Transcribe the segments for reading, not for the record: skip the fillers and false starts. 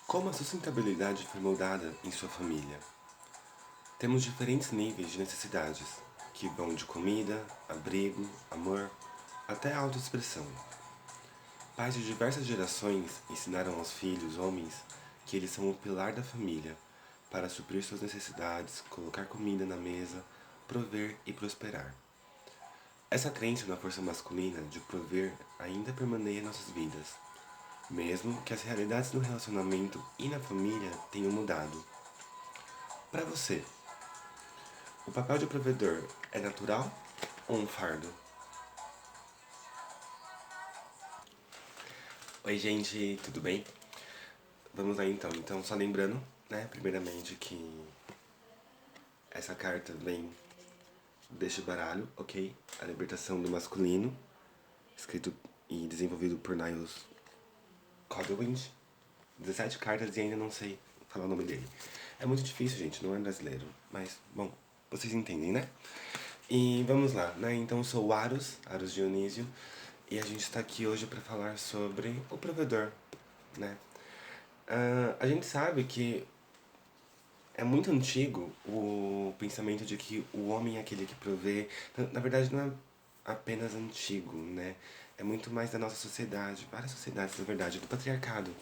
Como a sustentabilidade foi moldada em sua família? Temos diferentes níveis de necessidades, que vão de comida, abrigo, amor, até autoexpressão. Pais de diversas gerações ensinaram aos filhos homens que eles são o pilar da família, para suprir suas necessidades, colocar comida na mesa, prover e prosperar. Essa crença na força masculina de prover ainda permeia em nossas vidas, mesmo que as realidades no relacionamento e na família tenham mudado. Para você, o papel de provedor é natural ou um fardo? Oi, gente, tudo bem? Vamos lá então. Então, só lembrando, né, primeiramente que essa carta vem deste baralho, ok? A Libertação do Masculino, escrito e desenvolvido por Niles Codwind. 17 cartas e ainda não sei falar o nome dele. É muito difícil, gente, não é brasileiro. Mas, bom, vocês entendem, né? E vamos lá, né? Então eu sou o Aros Dionísio, e a gente está aqui hoje para falar sobre o provedor, né? A gente sabe que é muito antigo o pensamento de que o homem é aquele que provê. Na verdade, não é apenas antigo, né? É muito mais da nossa sociedade, várias sociedades, na verdade, do patriarcado.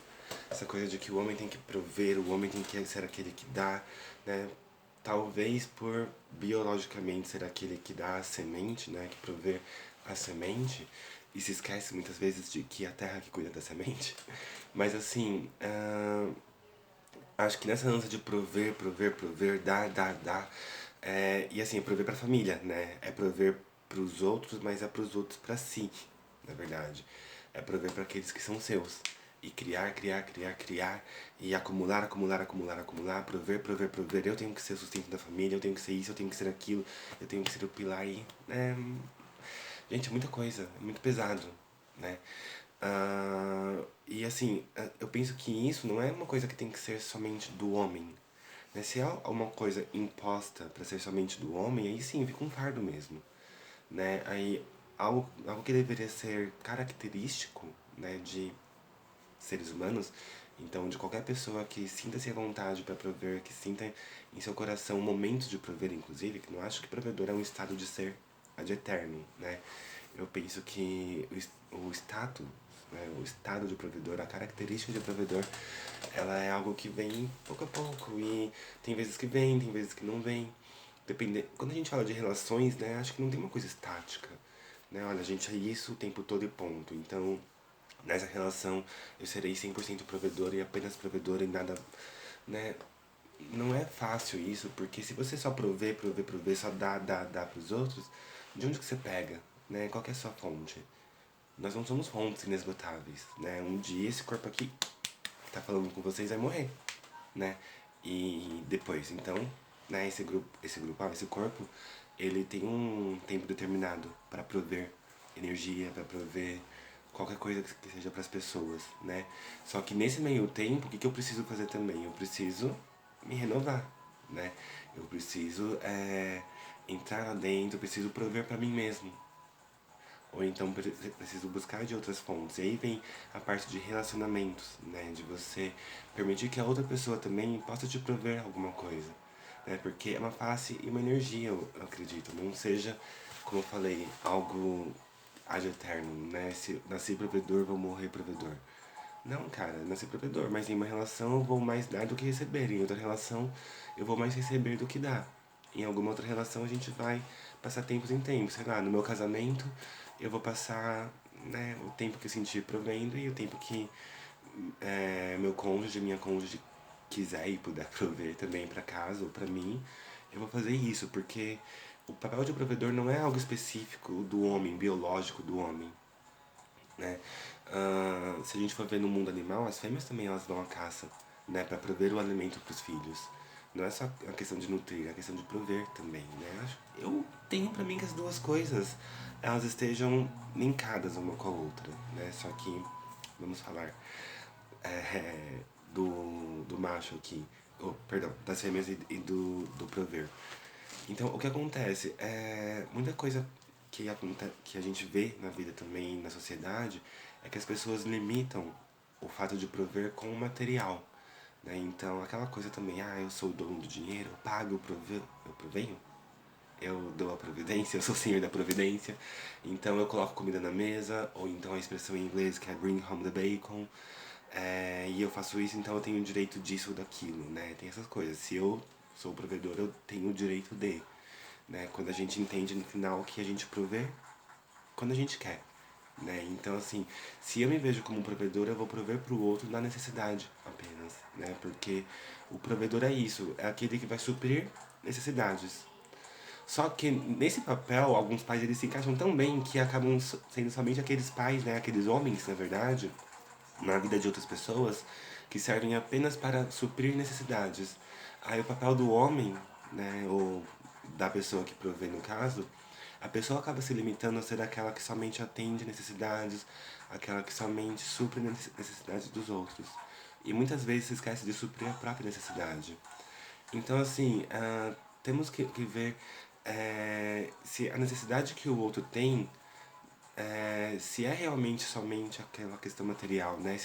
Essa coisa de que o homem tem que prover, o homem tem que ser aquele que dá, né? Talvez por biologicamente ser aquele que dá a semente, né? Que provê a semente, e se esquece muitas vezes de que é a terra que cuida da semente. Mas assim, acho que nessa ânsia de prover, prover, prover, dar, e assim, prover pra família, né? É prover pros outros, mas é pros outros pra si, na verdade. É prover pra aqueles que são seus. E criar, criar, criar, criar. E acumular, acumular, acumular, acumular. Prover, prover, prover. Eu tenho que ser o sustento da família, eu tenho que ser isso, eu tenho que ser aquilo, eu tenho que ser o pilar. E, gente, é muita coisa, é muito pesado, né? E assim, eu penso que isso não é uma coisa que tem que ser somente do homem, né? Se é uma coisa imposta para ser somente do homem, aí sim, fica um fardo mesmo, né? Aí, algo que deveria ser característico, né, de seres humanos, então de qualquer pessoa que sinta-se à vontade para prover, que sinta em seu coração momentos de prover, inclusive, que não acho que provedor é um estado de ser ad eterno, né? Eu penso que o status, né, o estado de provedor, a característica de provedor, ela é algo que vem pouco a pouco, e tem vezes que vem, tem vezes que não vem. Quando a gente fala de relações, né, acho que não tem uma coisa estática, né? Olha, a gente é isso o tempo todo e ponto. Então, nessa relação, eu serei 100% provedor e apenas provedor e nada, né? Não é fácil isso, porque se você só prover, prover, prover, só dá pros outros, de onde que você pega, né? Qual que é a sua fonte? Nós não somos fontes inesgotáveis, né? Um dia esse corpo aqui que tá falando com vocês vai morrer, né? E depois, então, né, esse corpo, ele tem um tempo determinado para prover energia, para prover qualquer coisa que seja para as pessoas, né? Só que nesse meio tempo, o que eu preciso fazer também? Eu preciso me renovar, né? Eu preciso entrar lá dentro, eu preciso prover para mim mesmo, ou então preciso buscar de outras fontes. E aí vem a parte de relacionamentos, né? De você permitir que a outra pessoa também possa te prover alguma coisa, né? Porque é uma face e uma energia, eu acredito. Não seja, como eu falei, algo ad eterno, né? Se nasci provedor, vou morrer provedor. Não, cara, nasci provedor, mas em uma relação eu vou mais dar do que receber. Em outra relação eu vou mais receber do que dar. Em alguma outra relação a gente vai passar tempos em tempos. Sei lá, no meu casamento eu vou passar, né, o tempo que eu sentir provendo e o tempo que meu cônjuge, minha cônjuge quiser e puder prover também para casa ou para mim, eu vou fazer isso, porque o papel de provedor não é algo específico do homem, biológico do homem, né? Se a gente for ver no mundo animal, as fêmeas também elas vão à caça, né, para prover o alimento para os filhos. Não é só a questão de nutrir, é a questão de prover também, né? Eu tenho para mim que as duas coisas elas estejam linkadas uma com a outra, né? Só que vamos falar do macho aqui, perdão, das fêmeas e do prover. Então, o que acontece? Muita coisa que a gente vê na vida também, na sociedade, é que as pessoas limitam o fato de prover com o material. né? Então, aquela coisa também, eu sou o dono do dinheiro, eu pago, eu provenho, eu dou a providência, eu sou o senhor da providência, então eu coloco comida na mesa, ou então a expressão em inglês que é bring home the bacon, e eu faço isso, então eu tenho o direito disso ou daquilo, né? Tem essas coisas. Se eu sou o provedor, eu tenho o direito de, né? Quando a gente entende no final que a gente provê quando a gente quer, né? Então, assim, se eu me vejo como um provedor, eu vou prover para o outro na necessidade apenas, né? Porque o provedor é isso, é aquele que vai suprir necessidades. Só que nesse papel, alguns pais eles se encaixam tão bem que acabam sendo somente aqueles pais, né? Aqueles homens, na verdade, na vida de outras pessoas, que servem apenas para suprir necessidades. Aí o papel do homem, né, ou da pessoa que provê no caso, a pessoa acaba se limitando a ser aquela que somente atende necessidades, aquela que somente supre necessidades dos outros. E muitas vezes se esquece de suprir a própria necessidade. Então, assim, temos que ver se a necessidade que o outro tem se é realmente somente aquela questão material, né?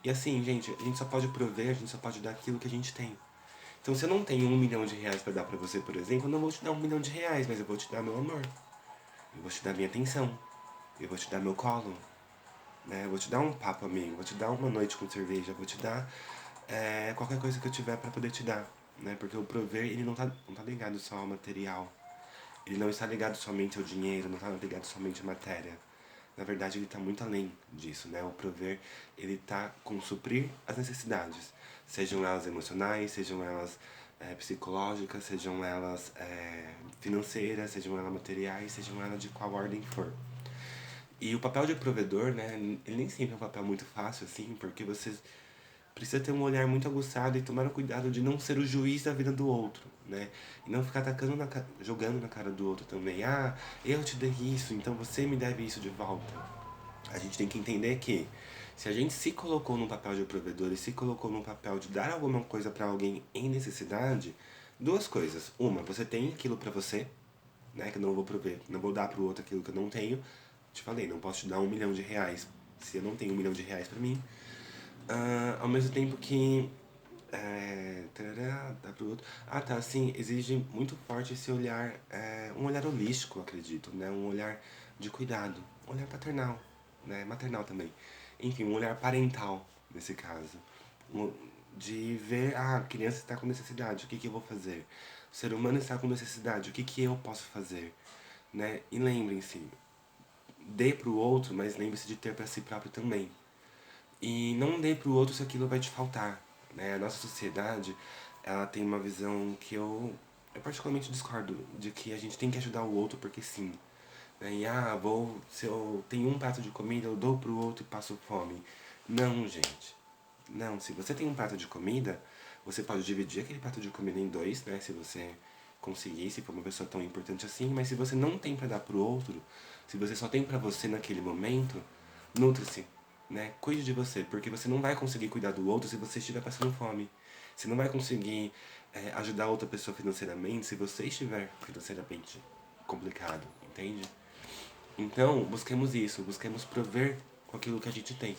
E assim, gente, a gente só pode prover, a gente só pode dar aquilo que a gente tem. Então, se eu não tenho R$ 1 milhão para dar pra você, por exemplo, eu não vou te dar R$ 1 milhão, mas eu vou te dar meu amor. Eu vou te dar minha atenção. Eu vou te dar meu colo. Né? Eu vou te dar um papo amigo, vou te dar uma noite com cerveja, vou te dar qualquer coisa que eu tiver para poder te dar. Né? Porque o prover, ele não tá ligado só ao material. Ele não está ligado somente ao dinheiro, não está ligado somente à matéria. Na verdade, ele está muito além disso, né? O prover, ele está com suprir as necessidades, sejam elas emocionais, sejam elas psicológicas, sejam elas financeiras, sejam elas materiais, sejam elas de qual ordem for. E o papel de provedor, né, ele nem sempre é um papel muito fácil, assim, porque você precisa ter um olhar muito aguçado e tomar o cuidado de não ser o juiz da vida do outro, né? E não ficar atacando jogando na cara do outro também. Eu te dei isso, então você me deve isso de volta. A gente tem que entender que se a gente se colocou no papel de provedor e se colocou no papel de dar alguma coisa para alguém em necessidade, duas coisas. Uma, você tem aquilo para você, né, que eu não vou prover, não vou dar pro outro aquilo que eu não tenho. Te falei, não posso te dar R$ 1 milhão se eu não tenho R$ 1 milhão para mim. Ao mesmo tempo que tarará, dá pro outro. Tá, sim, exige muito forte esse olhar, um olhar holístico, acredito, né? Um olhar de cuidado, um olhar paternal, né? Maternal também. Enfim, um olhar parental, nesse caso. Um- de ver, a criança está com necessidade, o que eu vou fazer? O ser humano está com necessidade, o que eu posso fazer? Né? E lembrem-se, dê pro outro, mas lembre-se de ter para si próprio também. E não dê pro outro se aquilo vai te faltar, né? A nossa sociedade, ela tem uma visão que eu particularmente discordo, de que a gente tem que ajudar o outro porque sim. Né? E, se eu tenho um prato de comida, eu dou pro outro e passo fome. Não, gente. Não, se você tem um prato de comida, você pode dividir aquele prato de comida em dois, né? Se você conseguir, se for uma pessoa tão importante assim, mas se você não tem para dar pro outro, se você só tem para você naquele momento, nutre-se, né? Cuide de você, porque você não vai conseguir cuidar do outro se você estiver passando fome. Você não vai conseguir ajudar outra pessoa financeiramente se você estiver financeiramente complicado, entende? Então, busquemos isso, busquemos prover com aquilo que a gente tem.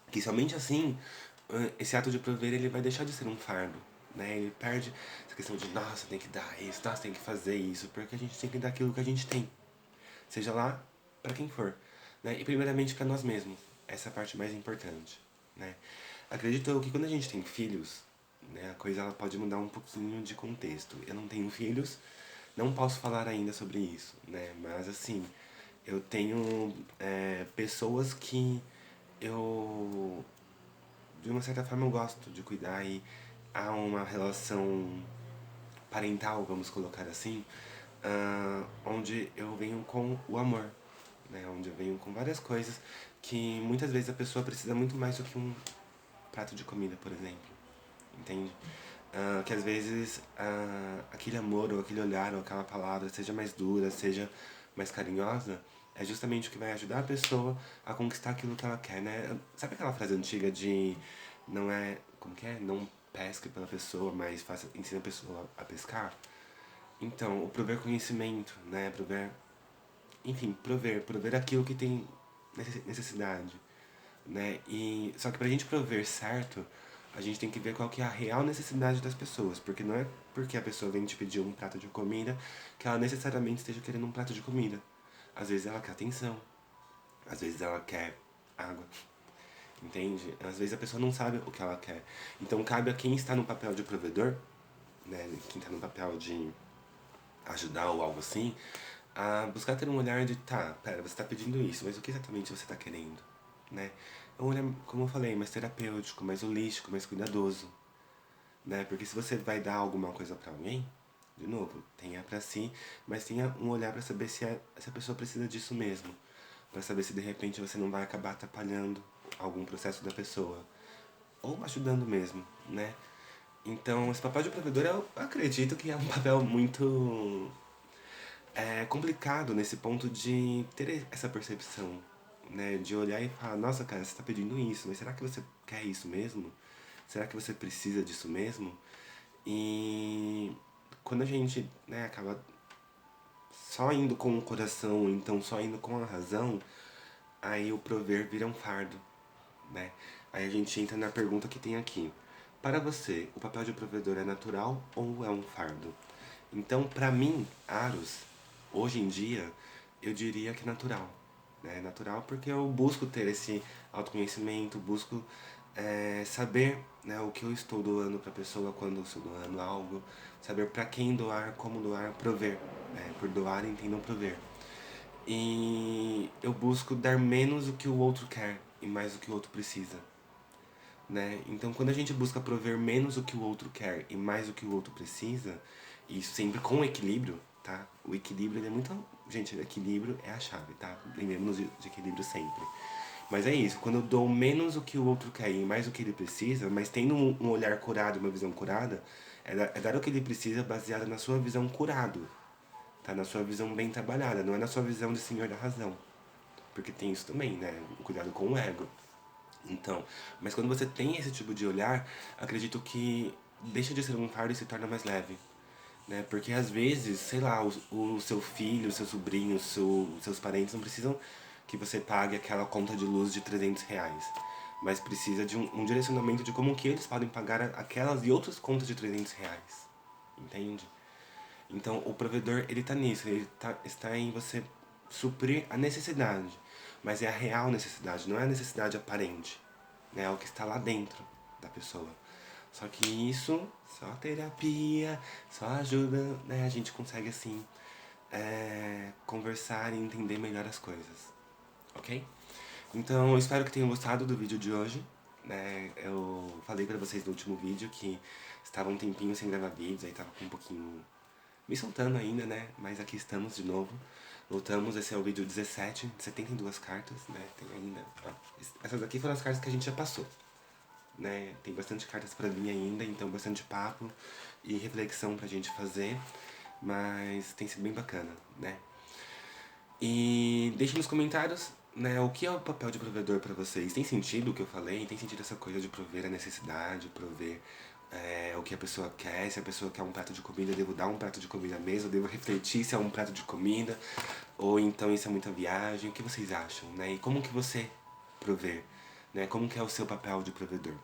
Que somente assim, esse ato de prover, ele vai deixar de ser um fardo, né? Ele perde essa questão de, nossa, tem que dar isso, nossa, tem que fazer isso, porque a gente tem que dar aquilo que a gente tem. Seja lá para quem for, né? E primeiramente para nós mesmos. Essa é a parte mais importante, né? Acredito eu que quando a gente tem filhos, né, a coisa ela pode mudar um pouquinho de contexto. Eu não tenho filhos, não posso falar ainda sobre isso, né? Mas assim, eu tenho pessoas que eu de uma certa forma eu gosto de cuidar e há uma relação parental, vamos colocar assim, onde eu venho com o amor, né? Onde eu venho com várias coisas que muitas vezes a pessoa precisa muito mais do que um prato de comida, por exemplo, entende? Que às vezes aquele amor ou aquele olhar ou aquela palavra seja mais dura, seja mais carinhosa, é justamente o que vai ajudar a pessoa a conquistar aquilo que ela quer, né? Sabe aquela frase antiga de não é, como que é? Não pesque pela pessoa, mas ensina a pessoa a pescar? Então, o prover conhecimento, né? Enfim, prover aquilo que tem necessidade, né? E só que pra gente prover certo, a gente tem que ver qual que é a real necessidade das pessoas. Porque não é porque a pessoa vem te pedir um prato de comida que ela necessariamente esteja querendo um prato de comida. Às vezes ela quer atenção, às vezes ela quer água, entende? Às vezes a pessoa não sabe o que ela quer. Então cabe a quem está no papel de provedor, né, quem está no papel de ajudar ou algo assim, a buscar ter um olhar de, tá, pera, você tá pedindo isso, mas o que exatamente você tá querendo, né? É um olhar, como eu falei, mais terapêutico, mais holístico, mais cuidadoso, né? Porque se você vai dar alguma coisa pra alguém, de novo, tenha pra si, mas tenha um olhar pra saber se a pessoa precisa disso mesmo. Pra saber se de repente você não vai acabar atrapalhando algum processo da pessoa. Ou ajudando mesmo, né? Então, esse papel de provedor eu acredito que é um papel muito complicado nesse ponto de ter essa percepção, né? De olhar e falar, nossa, cara, você tá pedindo isso, mas será que você quer isso mesmo? Será que você precisa disso mesmo? E quando a gente, né, acaba só indo com o coração, então só indo com a razão, aí o prover vira um fardo, né? Aí a gente entra na pergunta que tem aqui. Para você, o papel de provedor é natural ou é um fardo? Então, pra mim, Aros, hoje em dia, eu diria que é natural. Né? É natural porque eu busco ter esse autoconhecimento, busco saber, né, o que eu estou doando pra pessoa quando eu estou doando algo, saber pra quem doar, como doar, prover. Né? Por doar, entendam prover. E eu busco dar menos o que o outro quer e mais o que o outro precisa. Né? Então, quando a gente busca prover menos o que o outro quer e mais o que o outro precisa, e sempre com equilíbrio, tá? O equilíbrio ele é muito. Gente, o equilíbrio é a chave, tá? Lembremos de equilíbrio sempre. Mas é isso, quando eu dou menos o que o outro quer e mais o que ele precisa, mas tendo um olhar curado, uma visão curada, é dar o que ele precisa baseado na sua visão curado, tá? Na sua visão bem trabalhada, não é na sua visão de senhor da razão. Porque tem isso também, né? O cuidado com o ego. Então, mas quando você tem esse tipo de olhar, acredito que deixa de ser um fardo e se torna mais leve. Né? Porque às vezes, sei lá, o seu filho, o seu sobrinho, seus parentes não precisam que você pague aquela conta de luz de R$ 300. Mas precisa de um direcionamento de como que eles podem pagar aquelas e outras contas de R$ 300. Entende? Então, o provedor, ele tá nisso, está em você suprir a necessidade, mas é a real necessidade, não é a necessidade aparente, né? É o que está lá dentro da pessoa. Só que isso, só terapia, só ajuda, né? A gente consegue, assim, conversar e entender melhor as coisas, ok? Então, eu espero que tenham gostado do vídeo de hoje, né? Eu falei pra vocês no último vídeo que estava um tempinho sem gravar vídeos, aí tava com um pouquinho me soltando ainda, né? Mas aqui estamos de novo. Voltamos, esse é o vídeo 17, de 72 cartas, né? Tem ainda. Ó, essas aqui foram as cartas que a gente já passou. Né? Tem bastante cartas pra vir ainda, então bastante papo e reflexão pra gente fazer. Mas tem sido bem bacana, né? E deixe nos comentários, né, o que é o papel de provedor pra vocês. Tem sentido o que eu falei? Tem sentido essa coisa de prover a necessidade, prover o que a pessoa quer? Se a pessoa quer um prato de comida, eu devo dar um prato de comida mesmo? Eu devo refletir se é um prato de comida? Ou então isso é muita viagem? O que vocês acham, né? E como que você prover? Né? Como que é o seu papel de provedor?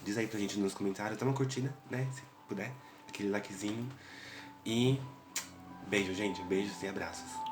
Diz aí pra gente nos comentários, dá uma curtida, né? Se puder, aquele likezinho. E beijo, gente. Beijos e abraços.